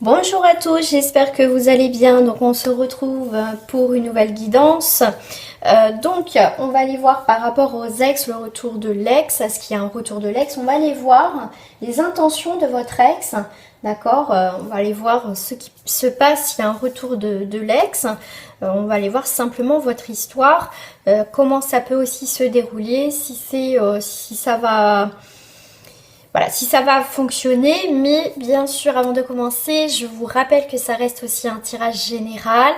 Bonjour à tous, j'espère que vous allez bien. Donc on se retrouve pour une nouvelle guidance. On va aller voir par rapport aux ex, le retour de l'ex, à ce qu'il y a un retour de l'ex. On va aller voir les intentions de votre ex, d'accord. On va aller voir ce qui se passe s'il y a un retour de l'ex. On va aller voir simplement votre histoire, comment ça peut aussi se dérouler, si ça va... Voilà, si ça va fonctionner, mais bien sûr, avant de commencer, je vous rappelle que ça reste aussi un tirage général.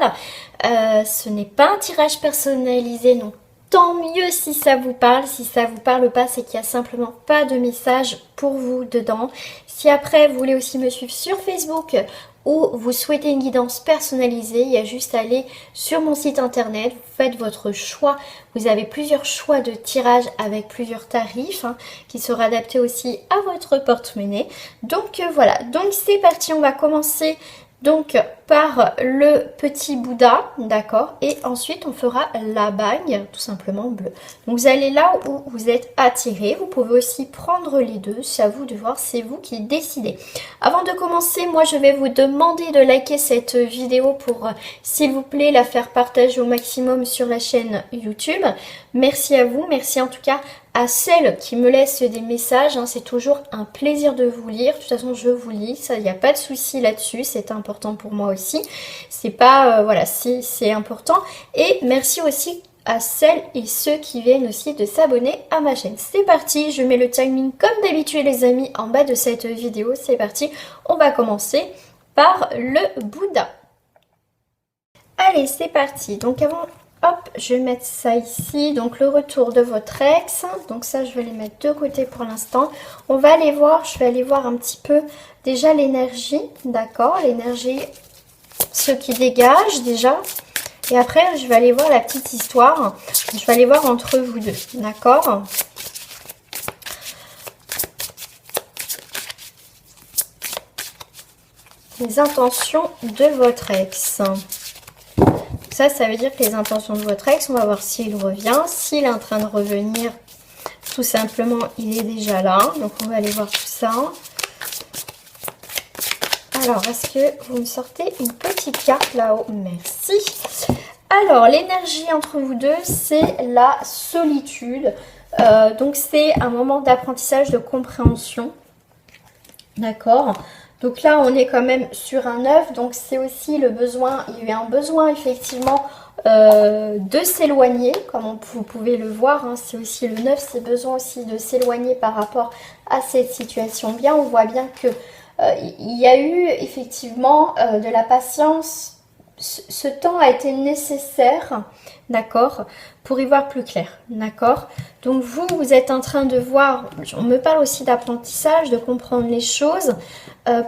Ce n'est pas un tirage personnalisé, donc tant mieux si ça vous parle. Si ça vous parle pas, c'est qu'il n'y a simplement pas de message pour vous dedans. Si après, vous voulez aussi me suivre sur Facebook ou vous souhaitez une guidance personnalisée, il y a juste à aller sur mon site internet, vous faites votre choix. Vous avez plusieurs choix de tirage avec plusieurs tarifs qui seront adaptés aussi à votre porte-monnaie. Donc voilà, donc c'est parti, on va commencer donc par le petit Bouddha, d'accord, et ensuite on fera la bague tout simplement bleue. Donc vous allez là où vous êtes attiré, vous pouvez aussi prendre les deux, c'est à vous de voir, c'est vous qui décidez. Avant de commencer, moi je vais vous demander de liker cette vidéo pour s'il vous plaît la faire partager au maximum sur la chaîne YouTube. Merci à vous, merci en tout cas à celles qui me laissent des messages, c'est toujours un plaisir de vous lire. De toute façon, je vous lis, ça, il n'y a pas de souci là-dessus, c'est important pour moi aussi. C'est pas, voilà, c'est important. Et merci aussi à celles et ceux qui viennent aussi de s'abonner à ma chaîne. C'est parti, je mets le timing comme d'habitude les amis en bas de cette vidéo. C'est parti, on va commencer par le Bouddha. Allez, c'est parti. Donc avant... Hop, je vais mettre ça ici, donc le retour de votre ex, donc ça je vais les mettre de côté pour l'instant. On va aller voir, je vais aller voir un petit peu déjà l'énergie, d'accord, l'énergie, ce qui dégage déjà. Et après je vais aller voir la petite histoire, je vais aller voir entre vous deux, d'accord. Les intentions de votre ex. Ça veut dire que les intentions de votre ex, on va voir s'il revient. S'il est en train de revenir, tout simplement, il est déjà là. Donc, on va aller voir tout ça. Alors, est-ce que vous me sortez une petite carte là-haut? Merci. Alors, l'énergie entre vous deux, c'est la solitude. Donc, c'est un moment d'apprentissage, de compréhension. D'accord. Donc là, on est quand même sur un 9, donc c'est aussi le besoin, il y a eu un besoin effectivement de s'éloigner, comme vous pouvez le voir, c'est aussi le 9, c'est besoin aussi de s'éloigner par rapport à cette situation. Bien, on voit bien que il y a eu effectivement de la patience, ce temps a été nécessaire, d'accord, pour y voir plus clair, d'accord. Donc vous êtes en train de voir, on me parle aussi d'apprentissage, de comprendre les choses,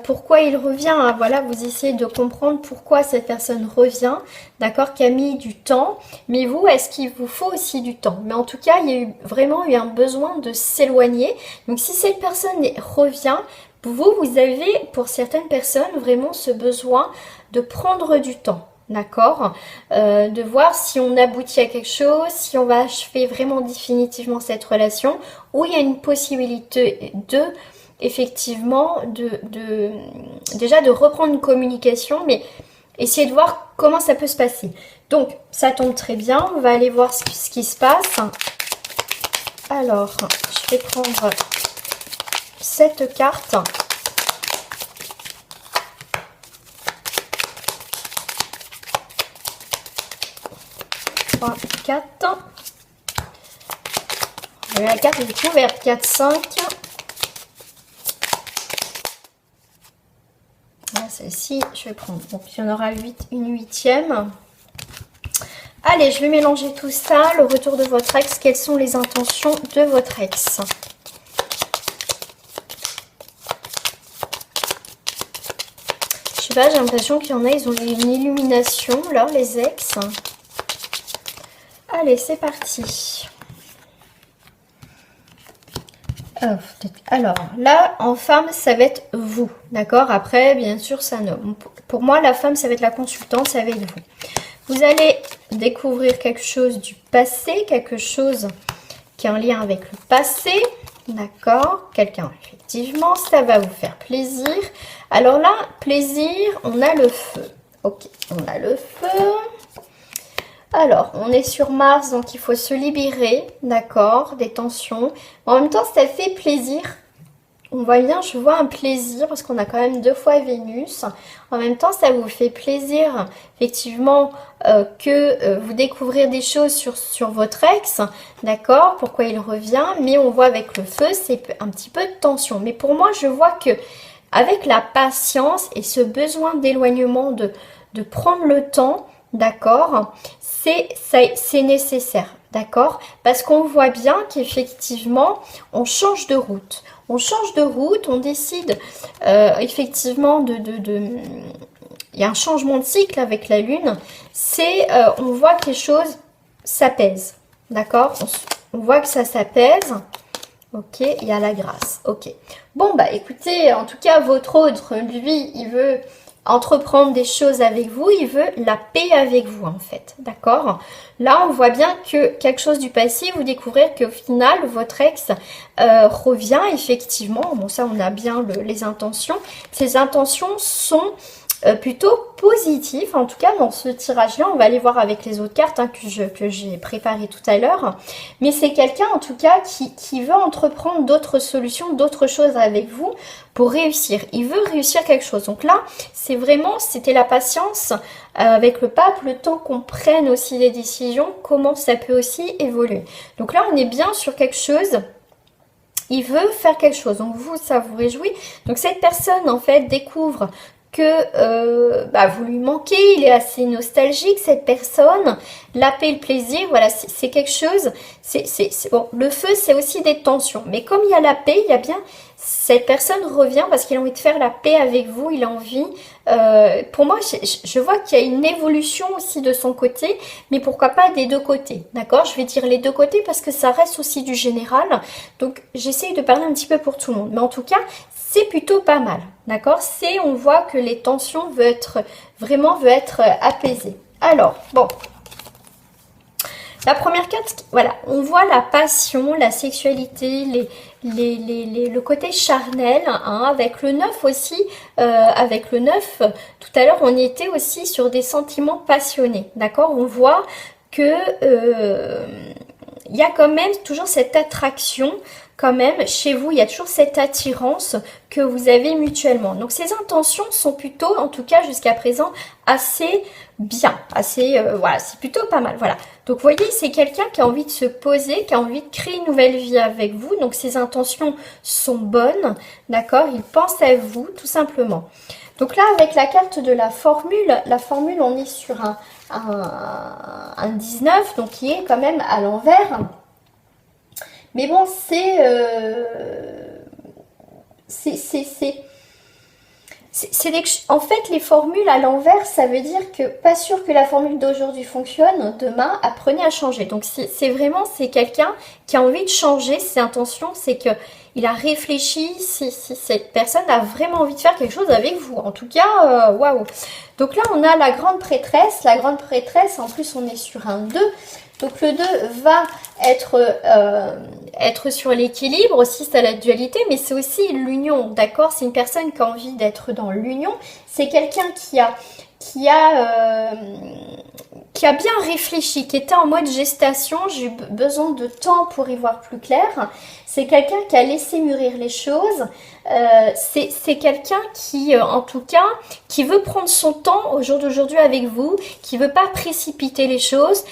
pourquoi il revient, voilà, vous essayez de comprendre pourquoi cette personne revient, d'accord, qui a mis du temps, mais vous, est-ce qu'il vous faut aussi du temps? Mais en tout cas, il y a eu vraiment eu un besoin de s'éloigner, donc si cette personne revient, vous avez, pour certaines personnes, vraiment ce besoin de prendre du temps, d'accord, de voir si on aboutit à quelque chose, si on va achever vraiment définitivement cette relation, ou il y a une possibilité de, effectivement, déjà de reprendre une communication, mais essayer de voir comment ça peut se passer. Donc, ça tombe très bien, on va aller voir ce qui se passe. Alors, je vais prendre cette carte. 3, 4. La carte est ouverte. 4, 5. Celle-ci, je vais prendre. Donc, il y en aura 8, une huitième. Allez, je vais mélanger tout ça. Le retour de votre ex. Quelles sont les intentions de votre ex? Je sais pas, j'ai l'impression qu'il y en a, ils ont une illumination, là, les ex. Allez, c'est parti. Alors, là, en femme, ça va être vous, d'accord? Après, bien sûr, c'est un homme. Pour moi, la femme, ça va être la consultante, ça va être vous. Vous allez découvrir quelque chose du passé, quelque chose qui est en lien avec le passé. D'accord, quelqu'un, effectivement, ça va vous faire plaisir. Alors là, plaisir, on a le feu. Ok, on a le feu. Alors, on est sur Mars, donc il faut se libérer, d'accord, des tensions. En même temps, ça fait plaisir. On voit bien, je vois un plaisir, parce qu'on a quand même 2 fois Vénus. En même temps, ça vous fait plaisir, effectivement, que vous découvrir des choses sur votre ex, d'accord, pourquoi il revient. Mais on voit avec le feu, c'est un petit peu de tension. Mais pour moi, je vois que avec la patience et ce besoin d'éloignement, de prendre le temps, d'accord, c'est nécessaire, d'accord, parce qu'on voit bien qu'effectivement, on change de route. On change de route, on décide effectivement il y a un changement de cycle avec la Lune. On voit que les choses s'apaisent, d'accord, on voit que ça s'apaise. Ok, il y a la grâce. Ok. Bon, bah écoutez, en tout cas, votre autre, lui, il veut entreprendre des choses avec vous, il veut la paix avec vous, en fait. D'accord? Là, on voit bien que quelque chose du passé, vous découvrez qu'au final, votre ex revient, effectivement. Bon, ça, on a bien les intentions. Ces intentions sont plutôt positif, en tout cas dans ce tirage là, on va aller voir avec les autres cartes hein, que j'ai préparées tout à l'heure, mais c'est quelqu'un en tout cas qui veut entreprendre d'autres solutions, d'autres choses avec vous pour réussir, il veut réussir quelque chose. Donc là c'est vraiment, c'était la patience avec le pape, le temps qu'on prenne aussi les décisions, comment ça peut aussi évoluer. Donc là on est bien sur quelque chose. Il veut faire quelque chose, donc vous, ça vous réjouit. Donc cette personne, en fait, découvre que vous lui manquez, il est assez nostalgique, cette personne, la paix, le plaisir, voilà, c'est quelque chose, bon, le feu, c'est aussi des tensions, mais comme il y a la paix, il y a bien, cette personne revient parce qu'il a envie de faire la paix avec vous, il a envie, pour moi, je vois qu'il y a une évolution aussi de son côté, mais pourquoi pas des deux côtés, d'accord? Je vais dire les deux côtés parce que ça reste aussi du général, donc j'essaye de parler un petit peu pour tout le monde, mais en tout cas, c'est plutôt pas mal, d'accord? On voit que les tensions veulent être apaisées. Alors, bon, la première carte, voilà, on voit la passion, la sexualité, le côté charnel, hein, avec le 9 aussi, avec le 9, tout à l'heure, on était aussi sur des sentiments passionnés, d'accord? On voit que il y a quand même toujours cette attraction, quand même, chez vous, il y a toujours cette attirance que vous avez mutuellement. Donc, ces intentions sont plutôt, en tout cas jusqu'à présent, assez bien, assez, voilà, c'est plutôt pas mal, voilà. Donc, vous voyez, c'est quelqu'un qui a envie de se poser, qui a envie de créer une nouvelle vie avec vous. Donc, ses intentions sont bonnes, d'accord? Il pense à vous, tout simplement. Donc là, avec la carte de la formule, on est sur un 19, donc qui est quand même à l'envers. Mais bon, en fait, les formules à l'envers, ça veut dire que pas sûr que la formule d'aujourd'hui fonctionne, demain, apprenez à changer. Donc, c'est quelqu'un qui a envie de changer ses intentions, c'est que il a réfléchi, si cette personne a vraiment envie de faire quelque chose avec vous. En tout cas, waouh. Donc là, on a la grande prêtresse. La grande prêtresse, en plus, on est sur un 2. Donc le 2 va être sur l'équilibre, aussi c'est la dualité, mais c'est aussi l'union, d'accord? C'est une personne qui a envie d'être dans l'union. C'est quelqu'un qui a bien réfléchi, qui était en mode gestation. J'ai eu besoin de temps pour y voir plus clair. C'est quelqu'un qui a laissé mûrir les choses. C'est quelqu'un qui, en tout cas, qui veut prendre son temps au jour d'aujourd'hui avec vous, qui veut pas précipiter les choses.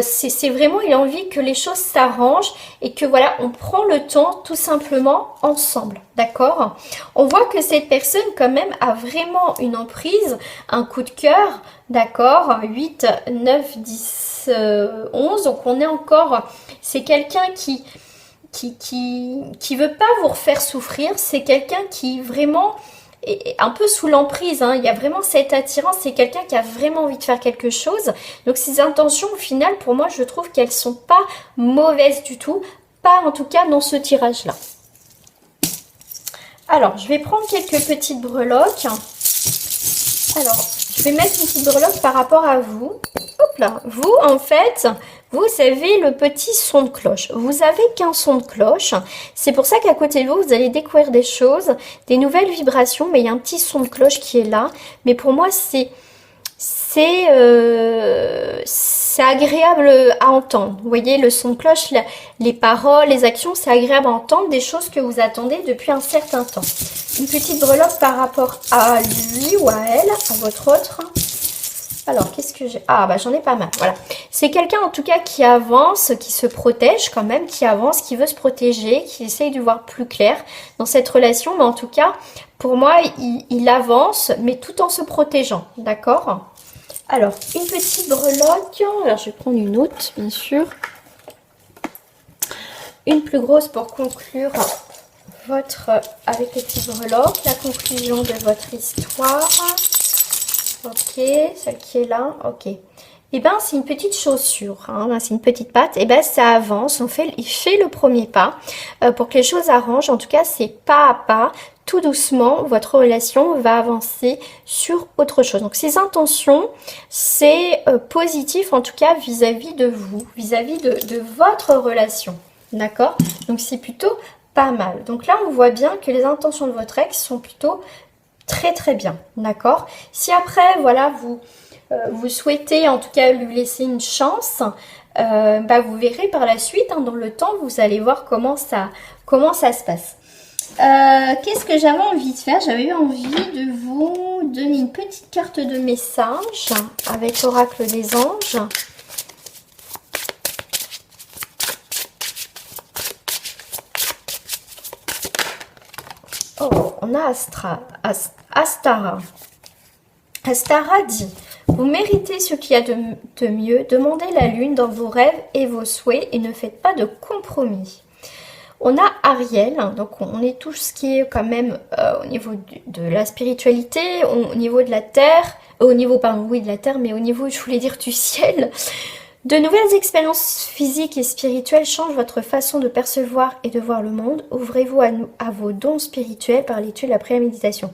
C'est vraiment, il a envie que les choses s'arrangent et que voilà, on prend le temps tout simplement ensemble, d'accord? On voit que cette personne quand même a vraiment une emprise, un coup de cœur, d'accord? 8, 9, 10, 11, donc on est encore, c'est quelqu'un qui veut pas vous refaire souffrir, c'est quelqu'un qui vraiment est un peu sous l'emprise, hein. Il y a vraiment cette attirance, c'est quelqu'un qui a vraiment envie de faire quelque chose. Donc ses intentions au final, pour moi, je trouve qu'elles sont pas mauvaises du tout, pas en tout cas dans ce tirage là. Alors, je vais prendre quelques petites breloques. Alors, je vais mettre une petite breloque par rapport à vous. Hop là, vous en fait, vous avez le petit son de cloche. Vous avez qu'un son de cloche. C'est pour ça qu'à côté de vous, vous allez découvrir des choses, des nouvelles vibrations, mais il y a un petit son de cloche qui est là. Mais pour moi, c'est agréable à entendre. Vous voyez, le son de cloche, les paroles, les actions, c'est agréable à entendre, des choses que vous attendez depuis un certain temps. Une petite breloque par rapport à lui ou à elle, à votre autre. Alors, qu'est-ce que j'ai? Ah, bah j'en ai pas mal, voilà. C'est quelqu'un en tout cas qui avance, qui se protège quand même, qui avance, qui veut se protéger, qui essaye de voir plus clair dans cette relation. Mais en tout cas, pour moi, il avance, mais tout en se protégeant, d'accord? Alors, une petite breloque. Alors, je vais prendre une autre, bien sûr. Une plus grosse pour conclure avec les petites breloques, la conclusion de votre histoire. Ok, celle qui est là, ok. Et ben c'est une petite chaussure, hein, c'est une petite patte. Et ben ça avance, il fait le premier pas pour que les choses arrangent. En tout cas, c'est pas à pas, tout doucement, votre relation va avancer sur autre chose. Donc ces intentions, c'est positif en tout cas vis-à-vis de vous, vis-à-vis de votre relation, d'accord? Donc c'est plutôt pas mal. Donc là, on voit bien que les intentions de votre ex sont plutôt très très bien, d'accord? Si après, voilà, vous souhaitez en tout cas lui laisser une chance, bah vous verrez par la suite, hein, dans le temps, vous allez voir comment ça se passe. Qu'est-ce que j'avais envie de faire? J'avais eu envie de vous donner une petite carte de message avec l'oracle des anges. Oh, on a Astara. Astara dit: vous méritez ce qu'il y a de mieux, demandez la lune dans vos rêves et vos souhaits et ne faites pas de compromis. On a Ariel, donc on est tout ce qui est quand même au niveau de la spiritualité, au niveau de la terre, au niveau, pardon, oui de la terre, mais au niveau, je voulais dire du ciel. De nouvelles expériences physiques et spirituelles changent votre façon de percevoir et de voir le monde. Ouvrez-vous à vos dons spirituels par l'étude, la prière, la méditation.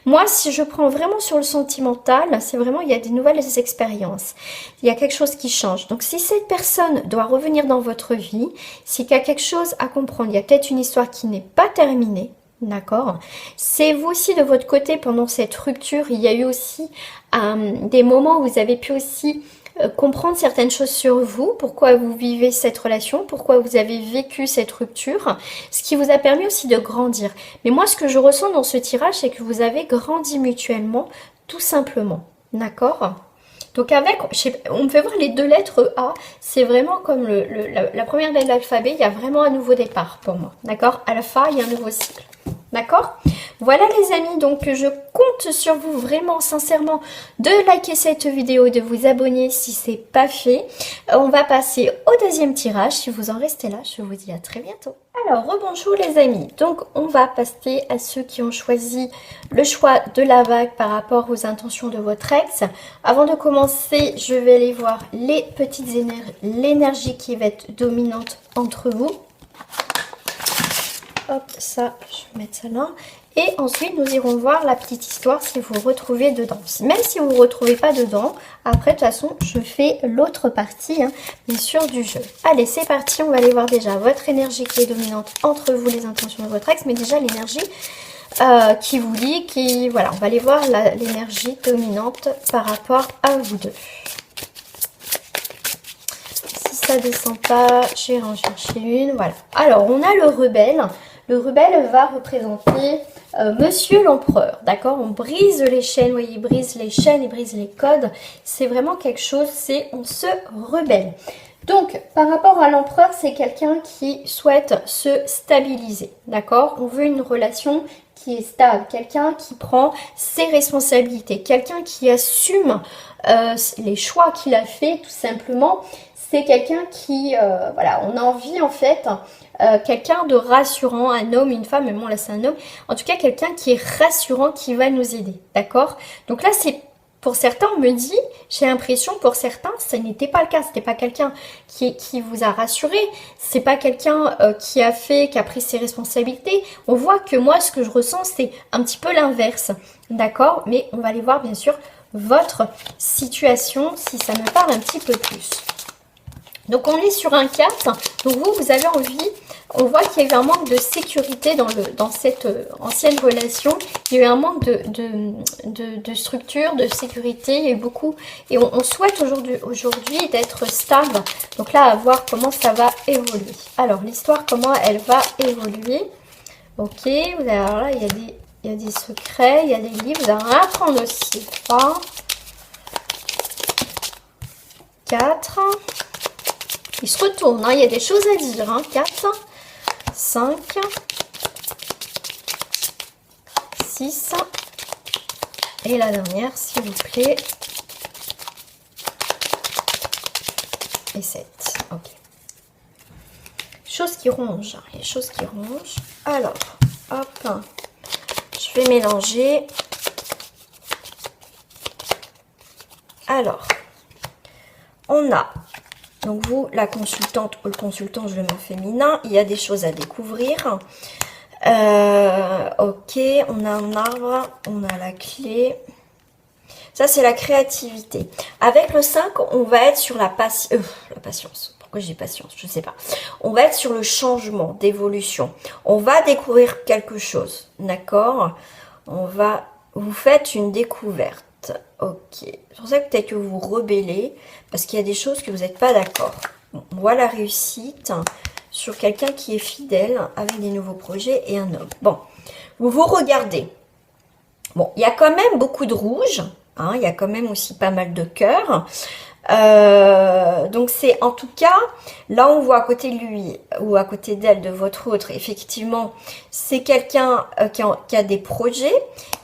Moi, si je prends vraiment sur le sentimental, c'est vraiment, il y a des nouvelles expériences. Il y a quelque chose qui change. Donc, si cette personne doit revenir dans votre vie, c'est qu'il y a quelque chose à comprendre. Il y a peut-être une histoire qui n'est pas terminée. D'accord. C'est vous aussi de votre côté, pendant cette rupture, il y a eu aussi des moments où vous avez pu aussi comprendre certaines choses sur vous, pourquoi vous vivez cette relation, pourquoi vous avez vécu cette rupture, ce qui vous a permis aussi de grandir. Mais moi, ce que je ressens dans ce tirage, c'est que vous avez grandi mutuellement, tout simplement. D'accord? Donc avec, on me fait voir les deux lettres A, c'est vraiment comme la première lettre de l'alphabet, il y a vraiment un nouveau départ pour moi. D'accord? Alpha, il y a un nouveau cycle. D'accord? Voilà les amis, donc je compte sur vous vraiment sincèrement de liker cette vidéo et de vous abonner si c'est pas fait. On va passer au deuxième tirage. Si vous en restez là, je vous dis à très bientôt. Alors, rebonjour les amis. Donc, on va passer à ceux qui ont choisi le choix de la vague par rapport aux intentions de votre ex. Avant de commencer, je vais aller voir les petites l'énergie qui va être dominante entre vous. Hop, ça, je vais mettre ça là. Et ensuite, nous irons voir la petite histoire si vous vous retrouvez dedans. Même si vous ne vous retrouvez pas dedans, après, de toute façon, je fais l'autre partie, hein, bien sûr, du jeu. Allez, c'est parti. On va aller voir déjà votre énergie qui est dominante entre vous, les intentions de votre ex, mais déjà l'énergie qui vous lie, voilà, on va aller voir l'énergie dominante par rapport à vous deux. Si ça descend pas, j'irai en chercher une, voilà. Alors, on a le rebelle. Le rebelle va représenter Monsieur l'Empereur, d'accord? On brise les chaînes, vous voyez, il brise les chaînes, il brise les codes. C'est vraiment quelque chose, on se rebelle. Donc, par rapport à l'Empereur, c'est quelqu'un qui souhaite se stabiliser, d'accord? On veut une relation qui est stable, quelqu'un qui prend ses responsabilités, quelqu'un qui assume les choix qu'il a fait, tout simplement. C'est quelqu'un qui, voilà, on a envie en fait, quelqu'un de rassurant, un homme, une femme, mais bon là c'est un homme, en tout cas quelqu'un qui est rassurant, qui va nous aider, d'accord? Donc là c'est, pour certains on me dit, j'ai l'impression pour certains ça n'était pas le cas, c'était pas quelqu'un qui vous a rassuré, c'est pas quelqu'un qui a pris ses responsabilités. On voit que moi ce que je ressens c'est un petit peu l'inverse, d'accord? Mais on va aller voir bien sûr votre situation, si ça me parle un petit peu plus. Donc on est sur un 4, donc vous avez envie, on voit qu'il y a eu un manque de sécurité dans cette ancienne relation, il y a eu un manque de structure, de sécurité, il y a eu beaucoup, et on souhaite aujourd'hui d'être stable, donc là à voir comment ça va évoluer. Alors l'histoire, comment elle va évoluer, ok, alors là il y a des secrets, il y a des livres, vous allez en apprendre aussi, 3, 4... Il se retourne, hein, il y a des choses à dire. Hein. 4, 5, 6. Et la dernière, s'il vous plaît. Et 7. Ok. Choses qui rongent. Il y a des choses qui rongent. Alors, hop. Je vais mélanger. Alors, on a... Donc vous, la consultante ou le consultant, je le mets féminin, il y a des choses à découvrir. Ok, on a un arbre, on a la clé. Ça, c'est la créativité. Avec le 5, on va être sur la patience. Pourquoi j'ai patience? Je ne sais pas. On va être sur le changement, d'évolution. On va découvrir quelque chose, d'accord? Vous faites une découverte. Ok, c'est pour ça que peut-être que vous vous rebellez, parce qu'il y a des choses que vous n'êtes pas d'accord. Bon, on voit la réussite sur quelqu'un qui est fidèle avec des nouveaux projets et un homme. Bon, vous vous regardez. Bon, il y a quand même beaucoup de rouge, hein, il y a quand même aussi pas mal de cœur. Donc c'est en tout cas, là on voit à côté de lui ou à côté d'elle, de votre autre, effectivement, c'est quelqu'un qui a des projets,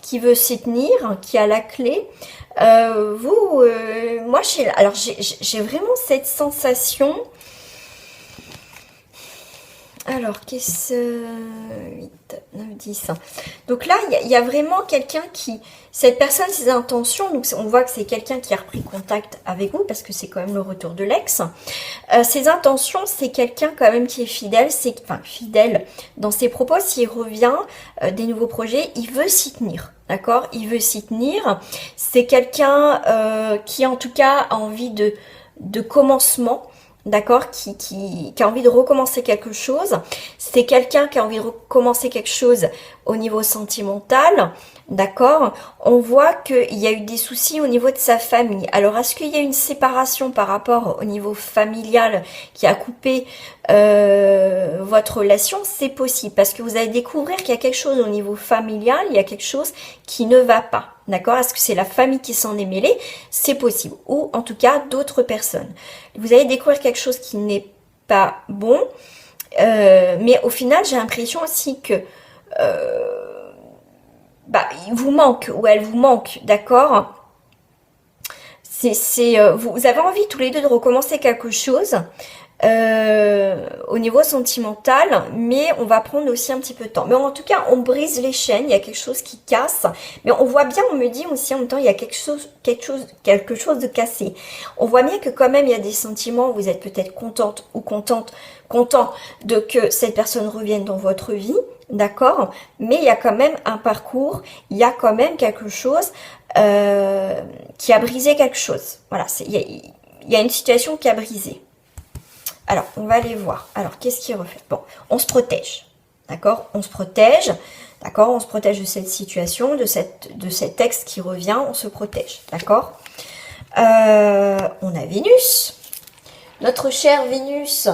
qui veut s'y tenir, qui a la clé. Moi j'ai vraiment cette sensation. Alors, qu'est-ce... 8, 9, 10. Donc là, il y a vraiment quelqu'un qui... Cette personne, ses intentions, donc on voit que c'est quelqu'un qui a repris contact avec vous, parce que c'est quand même le retour de l'ex. Ses intentions, c'est quelqu'un quand même qui est fidèle, fidèle dans ses propos. S'il revient des nouveaux projets, il veut s'y tenir. D'accord? Il veut s'y tenir. C'est quelqu'un qui, en tout cas, a envie de commencement. D'accord, qui a envie de recommencer quelque chose. C'est quelqu'un qui a envie de recommencer quelque chose au niveau sentimental. D'accord, on voit qu'il y a eu des soucis au niveau de sa famille. Alors, est-ce qu'il y a une séparation par rapport au niveau familial qui a coupé votre relation? C'est possible, parce que vous allez découvrir qu'il y a quelque chose au niveau familial, il y a quelque chose qui ne va pas. D'accord? Est-ce que c'est la famille qui s'en est mêlée? C'est possible. Ou en tout cas, d'autres personnes. Vous allez découvrir quelque chose qui n'est pas bon. Mais au final, j'ai l'impression aussi que il vous manque, ou elle vous manque. D'accord? Vous avez envie tous les deux de recommencer quelque chose. Au niveau sentimental, mais on va prendre aussi un petit peu de temps. Mais en tout cas, on brise les chaînes, il y a quelque chose qui casse, mais on voit bien, on me dit aussi en même temps, il y a quelque chose de cassé. On voit bien que quand même, il y a des sentiments, vous êtes peut-être contente ou content de que cette personne revienne dans votre vie, d'accord, mais il y a quand même un parcours, il y a quand même quelque chose qui a brisé quelque chose. Voilà, il y a une situation qui a brisé. Alors, on va aller voir. Alors, qu'est-ce qui refait? Bon, on se protège. D'accord? On se protège. D'accord? On se protège de cette situation, de cet ex qui revient. On se protège. D'accord? On a Vénus. Notre chère Vénus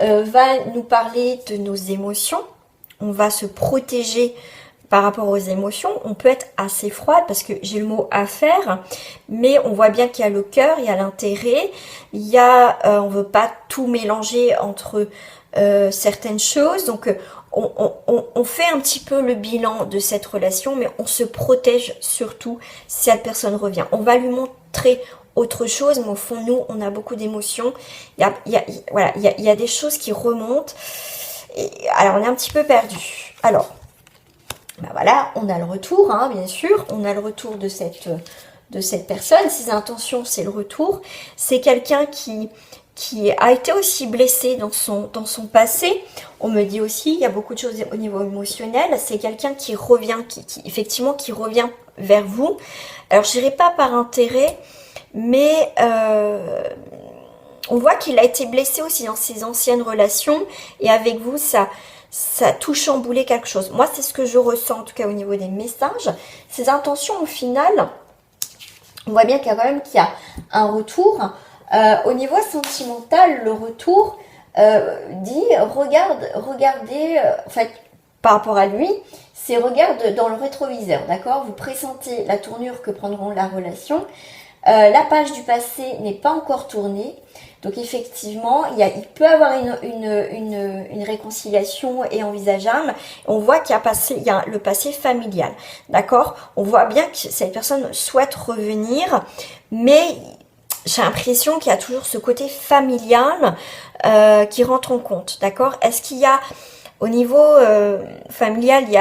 va nous parler de nos émotions. On va se protéger par rapport aux émotions. On peut être assez froide parce que j'ai le mot affaire, mais on voit bien qu'il y a le cœur, il y a l'intérêt, il y a, on veut pas tout mélanger entre certaines choses. Donc on fait un petit peu le bilan de cette relation, mais on se protège surtout si cette personne revient. On va lui montrer autre chose, mais au fond, nous, on a beaucoup d'émotions. Il y a des choses qui remontent. Et, alors, on est un petit peu perdu. Alors, voilà, on a le retour, hein, bien sûr. On a le retour de cette personne. Ses intentions, c'est le retour. C'est quelqu'un qui a été aussi blessé dans son passé. On me dit aussi, il y a beaucoup de choses au niveau émotionnel. C'est quelqu'un qui revient, effectivement, qui revient vers vous. Alors, je dirais pas par intérêt, mais On voit qu'il a été blessé aussi dans ses anciennes relations et avec vous, ça a tout chamboulé quelque chose. Moi, c'est ce que je ressens en tout cas au niveau des messages. Ses intentions au final, on voit bien qu'il y a un retour. Au niveau sentimental, le retour dit regardez, en fait, par rapport à lui, c'est regarde dans le rétroviseur, d'accord? Vous pressentez la tournure que prendront la relation. La page du passé n'est pas encore tournée. Donc effectivement, il peut y avoir une réconciliation et envisageable. On voit qu'il y a le passé familial, d'accord? On voit bien que cette personne souhaite revenir, mais j'ai l'impression qu'il y a toujours ce côté familial qui rentre en compte, d'accord? Est-ce qu'il y a, au niveau familial, il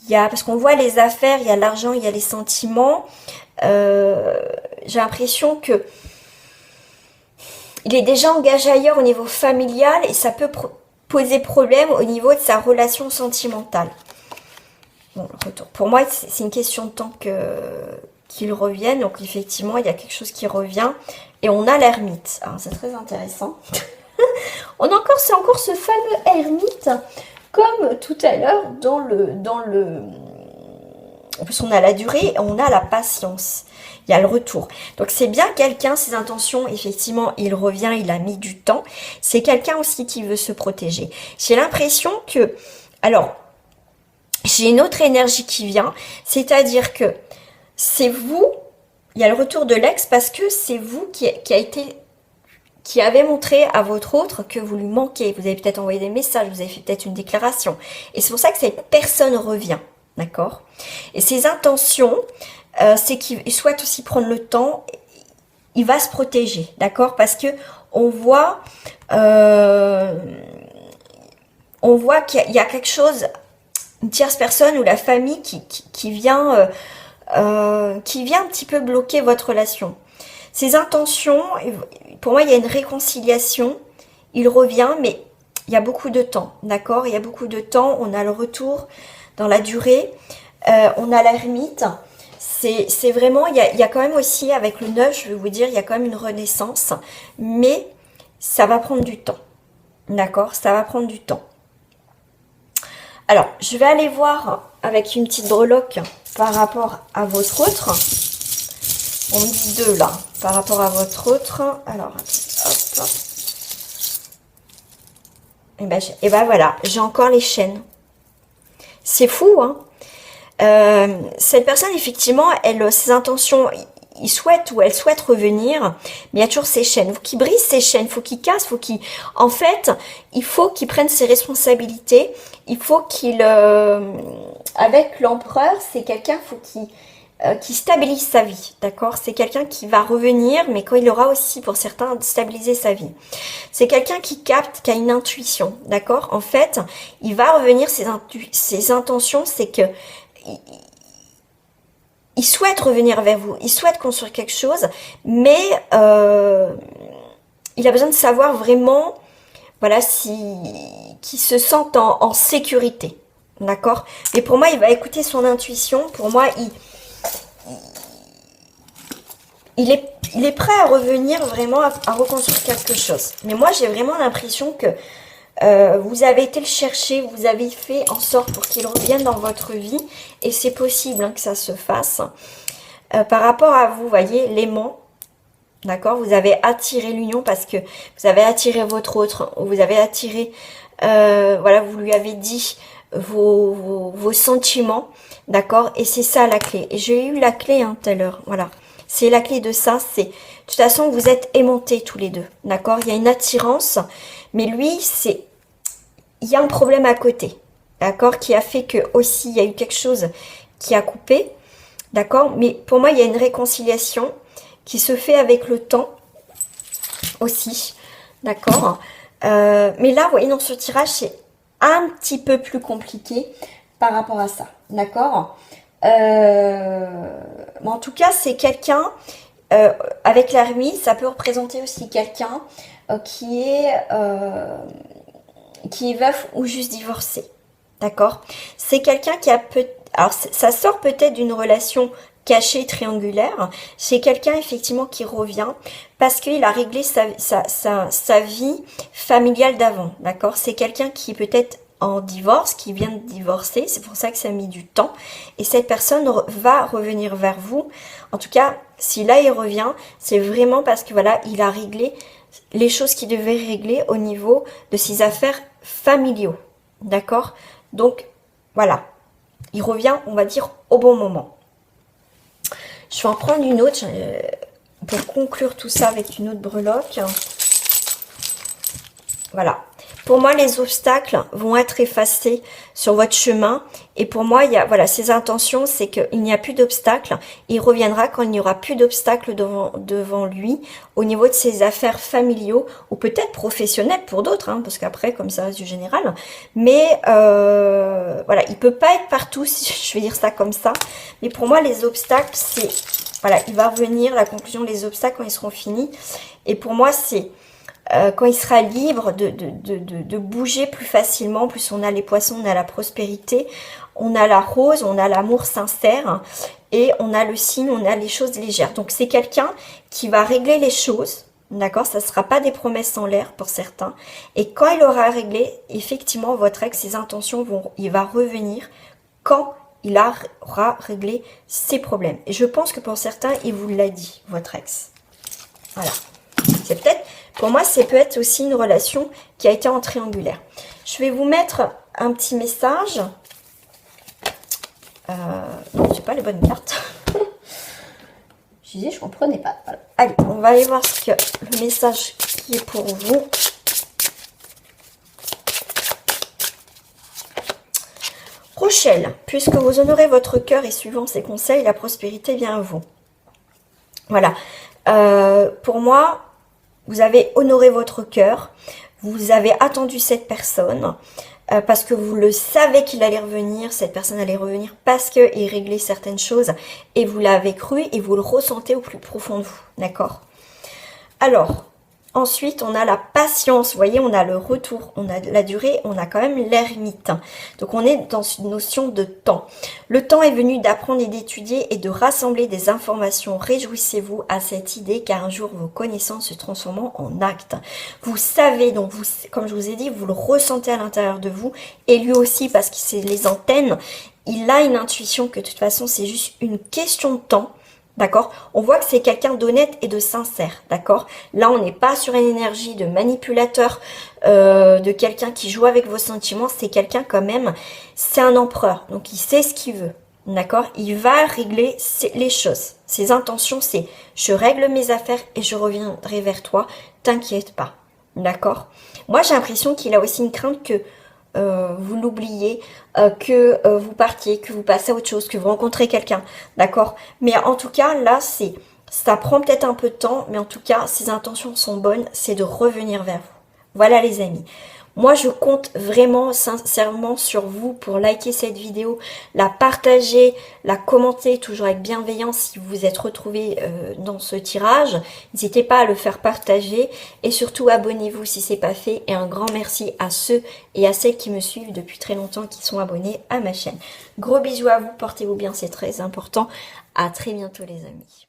y a, parce qu'on voit les affaires, il y a l'argent, il y a les sentiments. J'ai l'impression que il est déjà engagé ailleurs au niveau familial et ça peut poser problème au niveau de sa relation sentimentale. Bon, le retour. Pour moi, c'est une question de temps qu'il revienne. Donc effectivement, il y a quelque chose qui revient. Et on a l'ermite. C'est très intéressant. C'est encore ce fameux ermite, comme tout à l'heure en plus, on a la durée et on a la patience. Il y a le retour. Donc, c'est bien quelqu'un, ses intentions, effectivement, il revient, il a mis du temps. C'est quelqu'un aussi qui veut se protéger. J'ai l'impression que... Alors, j'ai une autre énergie qui vient. C'est-à-dire que c'est vous... Il y a le retour de l'ex parce que c'est vous qui avez montré à votre autre que vous lui manquez. Vous avez peut-être envoyé des messages, vous avez fait peut-être une déclaration. Et c'est pour ça que cette personne revient. D'accord? Et ses intentions, c'est qu'il souhaite aussi prendre le temps, il va se protéger, d'accord? Parce que on voit qu'il y a quelque chose, une tierce personne ou la famille qui vient un petit peu bloquer votre relation. Ses intentions, pour moi, il y a une réconciliation, il revient, mais il y a beaucoup de temps, d'accord? Il y a beaucoup de temps, on a le retour dans la durée, on a l'ermite. C'est vraiment, il y a quand même aussi, avec le 9, je vais vous dire, il y a quand même une renaissance, mais ça va prendre du temps, d'accord? Ça va prendre du temps. Alors, je vais aller voir avec une petite breloque par rapport à votre autre. On me dit 2 là, par rapport à votre autre. Alors, hop. Et ben voilà, j'ai encore les chaînes. C'est fou, hein? Cette personne, effectivement, ses intentions, il souhaite ou elle souhaite revenir, mais il y a toujours ces chaînes. Il faut qu'il brise ces chaînes, il faut qu'il casse, en fait, il faut qu'il prenne ses responsabilités. Il faut qu'il, avec l'empereur, c'est quelqu'un, faut qui stabilise sa vie, d'accord? C'est quelqu'un qui va revenir, mais quand il aura aussi, pour certains, stabilisé sa vie. C'est quelqu'un qui capte, qui a une intuition, d'accord? En fait, il va revenir, ses intentions, c'est que il souhaite revenir vers vous, il souhaite construire quelque chose, mais il a besoin de savoir vraiment, voilà, qu'il se sente en sécurité, d'accord? Mais pour moi, il va écouter son intuition. Pour moi, il est prêt à revenir vraiment à reconstruire quelque chose. Mais moi, j'ai vraiment l'impression que vous avez été le chercher, vous avez fait en sorte pour qu'il revienne dans votre vie. Et c'est possible que ça se fasse. Par rapport à vous, voyez, l'aimant, d'accord? Vous avez attiré l'union parce que vous avez attiré votre autre. Vous avez attiré, voilà, vous lui avez dit vos sentiments, d'accord? Et c'est ça la clé. Et j'ai eu la clé tout à l'heure, voilà. C'est la clé de ça, c'est... De toute façon, vous êtes aimantés tous les deux, d'accord? Il y a une attirance, mais lui, il y a un problème à côté, d'accord? Qui a fait que aussi, il y a eu quelque chose qui a coupé, d'accord? Mais pour moi, il y a une réconciliation qui se fait avec le temps aussi, d'accord? Mais là, vous voyez, dans ce tirage, c'est un petit peu plus compliqué par rapport à ça, d'accord? Mais en tout cas, c'est quelqu'un, avec l'ermite, ça peut représenter aussi quelqu'un qui est veuf ou juste divorcé, d'accord? C'est quelqu'un qui a alors ça sort peut-être d'une relation caché triangulaire, c'est quelqu'un effectivement qui revient parce qu'il a réglé sa vie familiale d'avant, d'accord? C'est quelqu'un qui peut-être en divorce, qui vient de divorcer, c'est pour ça que ça a mis du temps, et cette personne va revenir vers vous. En tout cas, si là il revient, c'est vraiment parce que voilà, il a réglé les choses qu'il devait régler au niveau de ses affaires familiaux, d'accord? Donc voilà, il revient, on va dire, au bon moment. Je vais en prendre une autre pour conclure tout ça avec une autre breloque. Voilà. Pour moi, les obstacles vont être effacés sur votre chemin. Et pour moi, il y a, voilà, ses intentions, c'est qu'il n'y a plus d'obstacles. Il reviendra quand il n'y aura plus d'obstacles devant lui au niveau de ses affaires familiaux ou peut-être professionnelles pour d'autres, hein, parce qu'après, comme ça reste du général. Mais voilà, il peut pas être partout, si je vais dire ça comme ça. Mais pour moi, les obstacles, c'est... Voilà, il va revenir, la conclusion, les obstacles quand ils seront finis. Et pour moi, c'est... quand il sera libre de bouger plus facilement, plus on a les poissons, on a la prospérité, on a la rose, on a l'amour sincère et on a le signe, on a les choses légères. Donc c'est quelqu'un qui va régler les choses, d'accord? Ça ne sera pas des promesses en l'air pour certains. Et quand il aura réglé, effectivement, votre ex, ses intentions il va revenir quand il aura réglé ses problèmes. Et je pense que pour certains, il vous l'a dit, votre ex. Voilà. C'est peut-être... Pour moi, ça peut être aussi une relation qui a été en triangulaire. Je vais vous mettre un petit message. Non, c'est pas les bonnes cartes. Je disais, je comprenais pas. Voilà. Allez, on va aller voir ce que le message qui est pour vous. Rochelle, puisque vous honorez votre cœur et suivant ses conseils, la prospérité vient à vous. Voilà. Pour moi... Vous avez honoré votre cœur, vous avez attendu cette personne parce que vous le savez qu'il allait revenir, cette personne allait revenir parce qu'il réglait certaines choses et vous l'avez cru et vous le ressentez au plus profond de vous, d'accord? Alors, ensuite, on a la patience, vous voyez, on a le retour, on a la durée, on a quand même l'ermite. Donc, on est dans une notion de temps. Le temps est venu d'apprendre et d'étudier et de rassembler des informations. Réjouissez-vous à cette idée car un jour, vos connaissances se transformeront en actes. Vous savez, donc, vous, comme je vous ai dit, vous le ressentez à l'intérieur de vous et lui aussi parce que c'est les antennes. Il a une intuition que de toute façon, c'est juste une question de temps. D'accord? On voit que c'est quelqu'un d'honnête et de sincère, d'accord? Là, on n'est pas sur une énergie de manipulateur, de quelqu'un qui joue avec vos sentiments. C'est quelqu'un quand même, c'est un empereur, donc il sait ce qu'il veut, d'accord? Il va régler les choses. Ses intentions, c'est je règle mes affaires et je reviendrai vers toi, t'inquiète pas, d'accord? Moi, j'ai l'impression qu'il a aussi une crainte que vous l'oubliez, que vous partiez, que vous passez à autre chose, que vous rencontrez quelqu'un, d'accord? Mais en tout cas, là, ça prend peut-être un peu de temps, mais en tout cas, ses intentions sont bonnes, c'est de revenir vers vous. Voilà les amis. Moi, je compte vraiment sincèrement sur vous pour liker cette vidéo, la partager, la commenter, toujours avec bienveillance si vous vous êtes retrouvés dans ce tirage. N'hésitez pas à le faire partager et surtout abonnez-vous si ce n'est pas fait. Et un grand merci à ceux et à celles qui me suivent depuis très longtemps, qui sont abonnés à ma chaîne. Gros bisous à vous, portez-vous bien, c'est très important. À très bientôt les amis.